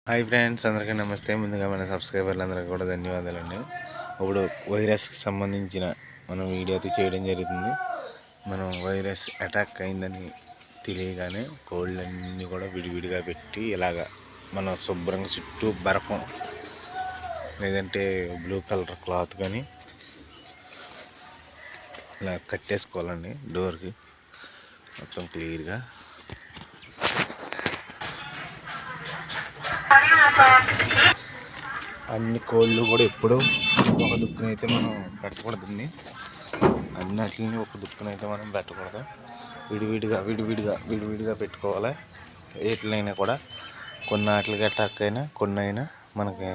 Hi friends, అందరికీ నమస్తే. ముందుగా మన సబ్స్క్రైబర్లందరికీ కూడా ధన్యవాదాలండి. ఇప్పుడు వైరస్కి సంబంధించిన మనం వీడియో అయితే చేయడం జరుగుతుంది. మనం వైరస్ అటాక్ అయిందని తెలియగానే కోళ్ళన్నీ కూడా విడివిడిగా పెట్టి ఇలాగా మనం శుభ్రంగా చుట్టూ బరకం లేదంటే బ్లూ కలర్ క్లాత్ కానీ ఇలా కట్టేసుకోవాలండి డోర్కి మొత్తం క్లియర్గా. అన్ని కోళ్ళు కూడా ఎప్పుడూ ఒక దుక్కునైతే మనం పెట్టకూడదండి. అన్నిటిని ఒక దుక్కునైతే మనం పెట్టకూడదు. విడివిడిగా పెట్టుకోవాలి. వీటినైనా కూడా కొన్ని వాటికి అటాక్ అయినా కొన్ని అయినా మనకి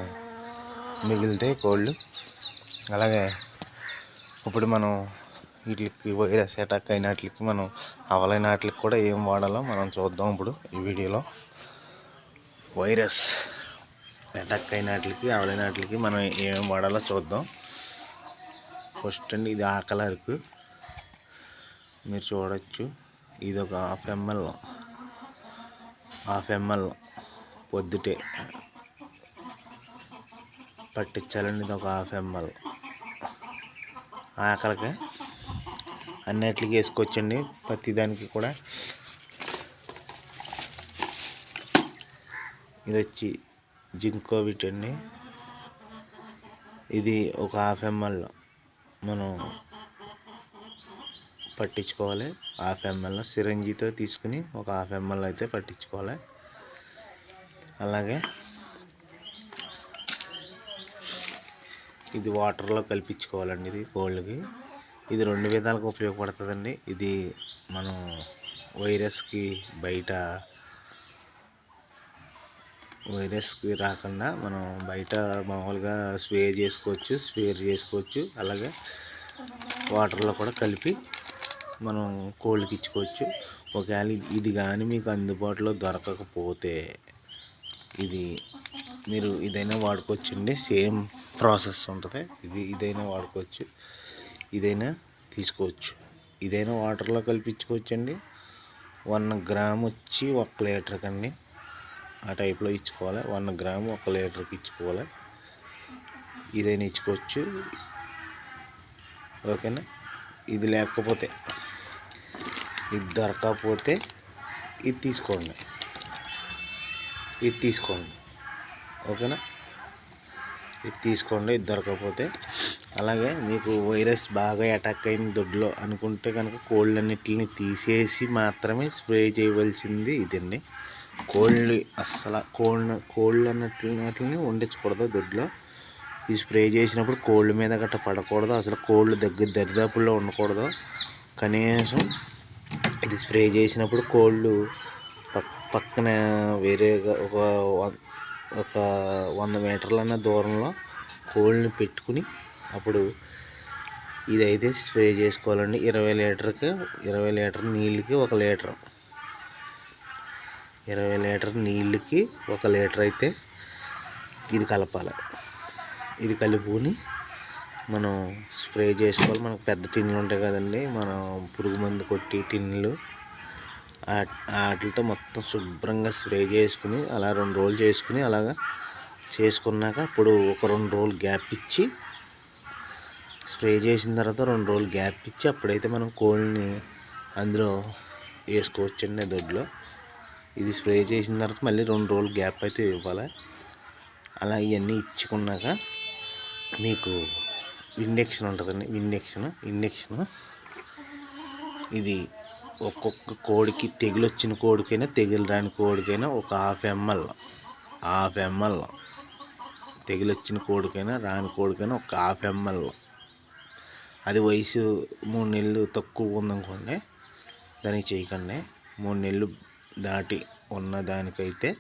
మిగులుతాయి కోళ్ళు. అలాగే ఇప్పుడు మనం వీటికి వైరస్ అటాక్ అయిన వాటికి మనం అవలైన వాటికి కూడా ఏం వాడాలో మనం చూద్దాం. ఇప్పుడు ఈ వీడియోలో వైరస్ అటాక్ అయిన వాటికి అవలైన వాటికి మనం ఏమేమి వాడాలో చూద్దాం. ఫస్ట్ అండి, ఇది ఆ కలర్కు మీరు చూడవచ్చు. ఇది ఒక హాఫ్ ఎంఎల్ పొద్దుటే పట్టించాలండి. ఇది ఒక హాఫ్ ఎంఎల్ ఆకలికి అన్నిటికి వేసుకోవచ్చండి. ప్రతిదానికి కూడా. ఇది వచ్చి జింకోవిట్ అండి. ఇది ఒక హాఫ్ ఎంఎల్ మనం పట్టించుకోవాలి. హాఫ్ ఎంఎల్ సిరంజితో తీసుకుని ఒక హాఫ్ ఎంఎల్ అయితే పట్టించుకోవాలి. అలాగే ఇది వాటర్లో కలిపించుకోవాలండి. ఇది కోళ్ళకి ఇది 2 విధాలుగా ఉపయోగపడుతుందండి. ఇది మనం వైరస్కి రాకుండా మనం బయట మామూలుగా స్ప్రేర్ చేసుకోవచ్చు. అలాగే వాటర్లో కూడా కలిపి మనం కోళ్ళకి ఇచ్చుకోవచ్చు. ఒకవేళ ఇది కానీ మీకు అందుబాటులో దొరకకపోతే మీరు ఇదైనా వాడుకోవచ్చండి. సేమ్ ప్రాసెస్ ఉంటుంది. ఇదైనా వాడుకోవచ్చు, ఇదైనా తీసుకోవచ్చు. ఇదైనా వాటర్లో కలిపించుకోవచ్చండి. 1 గ్రామ్ వచ్చి 1 లీటర్కి అండి. ఆ టైప్లో ఇచ్చుకోవాలి. 1 గ్రామ్ 1 లీటర్కి ఇచ్చుకోవాలి. ఇదైనా ఇచ్చుకోవచ్చు. ఓకేనా. ఇది లేకపోతే, ఇది దొరకకపోతే ఇది తీసుకోండి. ఓకేనా. ఇది దొరకకపోతే. అలాగే మీకు వైరస్ బాగా అటాక్ అయిన దొడ్లో అనుకుంటే కనుక కోళ్ళన్నిటిని తీసేసి మాత్రమే స్ప్రే చేయవలసింది ఇదండి. కోళ్ళు అన్నట్లని వండించకూడదు దొడ్లో. ఇది స్ప్రే చేసినప్పుడు కోళ్ళ మీద గట్ట పడకూడదు. అసలు కోళ్ళు దరిదాపుల్లో ఉండకూడదు. కనీసం ఇది స్ప్రే చేసినప్పుడు కోళ్ళు పక్కన వేరేగా ఒక 100 మీటర్లన్న దూరంలో కోళ్ళని పెట్టుకుని అప్పుడు ఇదైతే స్ప్రే చేసుకోవాలండి. 20 లీటర్ నీళ్ళకి 1 లీటర్ 20 లీటర్ నీళ్ళకి 1 లీటర్ అయితే ఇది కలపాలి. ఇది కలుపుకొని మనం స్ప్రే చేసుకోవాలి. మనకు పెద్ద టిన్నులు ఉంటాయి కదండి, మనం పురుగు మందు కొట్టి టిన్నులు, వాటితో మొత్తం శుభ్రంగా స్ప్రే చేసుకుని అలా 2 రోజులు చేసుకుని అలాగా చేసుకున్నాక అప్పుడు ఒక 2 రోజులు గ్యాప్ ఇచ్చి స్ప్రే చేసిన తర్వాత 2 రోజులు గ్యాప్ ఇచ్చి అప్పుడైతే మనం కోళ్ళని అందులో వేసుకోవచ్చండి దొడ్లో. ఇది స్ప్రే చేసిన తర్వాత మళ్ళీ 2 రోజులు గ్యాప్ అయితే ఇవ్వాలి. అలా ఇవన్నీ ఇచ్చుకున్నాక మీకు ఇంజెక్షన్ ఉంటుందండి. ఇంజెక్షన్ ఇది ఒక్కొక్క కోడికి, తెగులు వచ్చిన కోడికైనా తెగులు రాని కోడికైనా ఒక హాఫ్ ఎంఎల్ తెగులు వచ్చిన కోడికైనా రాని కోడికైనా ఒక హాఫ్ ఎంఎల్. అది వయసు 3 నెలలు తక్కువ ఉందనుకోండి, దానికి చేయకండి. 3 నెలలు దాటి ఉన్న దానికైతే,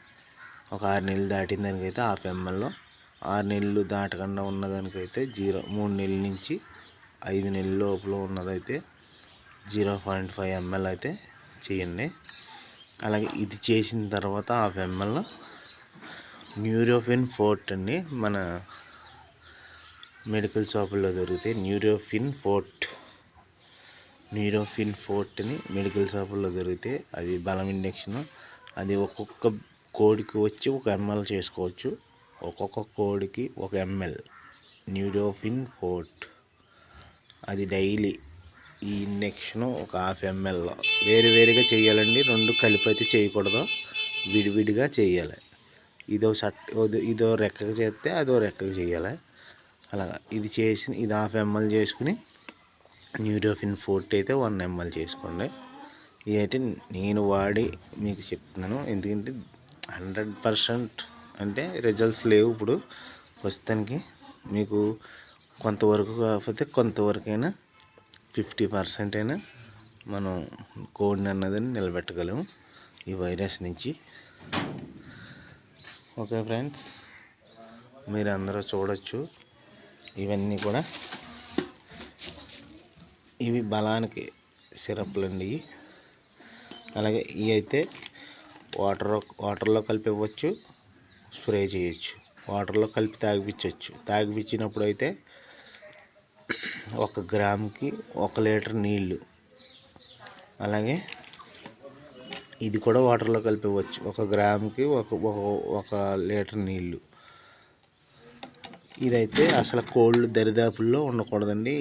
ఒక 6 నెలలు దాటిన దానికైతే హాఫ్ ఎంఎల్, 6 నెలలు దాటకుండా ఉన్నదానికైతే 3 నెలల నుంచి 5 నెలల లోపల ఉన్నదైతే 0.5 ఎంఎల్ అయితే చేయండి. అలాగే ఇది చేసిన తర్వాత హాఫ్ ఎంఎల్ న్యూరోఫిన్ ఫోర్ట్ అండి. మన మెడికల్ షాపుల్లో దొరికితే న్యూరోఫిన్ ఫోర్ట్ని మెడికల్ షాపుల్లో దొరికితే అది బలం ఇంజెక్షన్. అది ఒక్కొక్క కోడికి వచ్చి 1 ml చేసుకోవచ్చు. ఒక్కొక్క కోడికి 1 ml న్యూరోఫిన్ ఫోర్ట్. అది డైలీ ఈ ఇంజెక్షన్ ఒక 1/2 ml వేరువేరుగా చేయాలండి. 2 కలిపి అయితే చేయకూడదు, విడివిడిగా చేయాలి. ఇదో రెక్కకు చేస్తే అదో రెక్కకు చేయాలి. అలాగా ఇది 1/2 ml చేసుకుని న్యూరోఫిన్ ఫోర్ట్ అయితే 1 ml చేసుకోండి. ఇదైతే నేను వాడి మీకు చెప్తున్నాను, ఎందుకంటే 100% అంటే రిజల్ట్స్ లేవు ఇప్పుడు ప్రస్తుతానికి. మీకు కొంతవరకు కాకపోతే కొంతవరకైనా 50% అయినా మనం కోడిని అన్నదని నిలబెట్టగలం ఈ వైరస్ నుంచి. ఓకే ఫ్రెండ్స్, మీరు అందరూ చూడొచ్చు. ఇవన్నీ కూడా ఇవి బలానికి సిరప్లు అండి. అలాగే ఇవి అయితే వాటర్లో కలిపి ఇవ్వచ్చు, స్ప్రే చేయొచ్చు. వాటర్లో కలిపి తాగిపించినప్పుడు అయితే 1 గ్రాముకి 1 లీటర్ నీళ్ళు. అలాగే ఇది కూడా వాటర్లో కలిపి ఇవ్వచ్చు, 1 గ్రాముకి 1 లీటర్ నీళ్ళు. ఇదైతే అసలు కోళ్ళు దరిదాపుల్లో ఉండకూడదండి.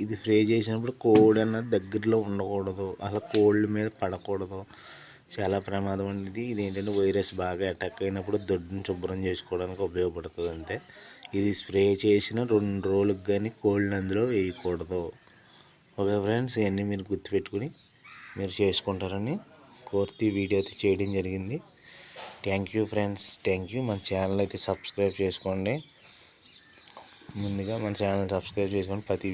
ఇది స్ప్రే చేసినప్పుడు కోడి అన్నది దగ్గరలో ఉండకూడదు, అసలు కోళ్ళ మీద పడకూడదు. చాలా ప్రమాదం అండి ఇది. ఏంటంటే వైరస్ బాగా అటాక్ అయినప్పుడు దొడ్డుని శుభ్రం చేసుకోవడానికి ఉపయోగపడుతుంది అంతే. ఇది స్ప్రే చేసిన 2 రోజులకు కానీ కోళ్ళని అందులో వేయకూడదు. ఓకే ఫ్రెండ్స్, ఇవన్నీ మీరు గుర్తుపెట్టుకుని మీరు చేసుకుంటారని కోర్తి వీడియో అయితే చేయడం జరిగింది. Thank you friends, thank you. మన ఛానల్ అయితే సబ్స్క్రైబ్ చేసుకోండి. ముందుగా మన ఛానల్ సబ్స్క్రైబ్ చేసుకోండి.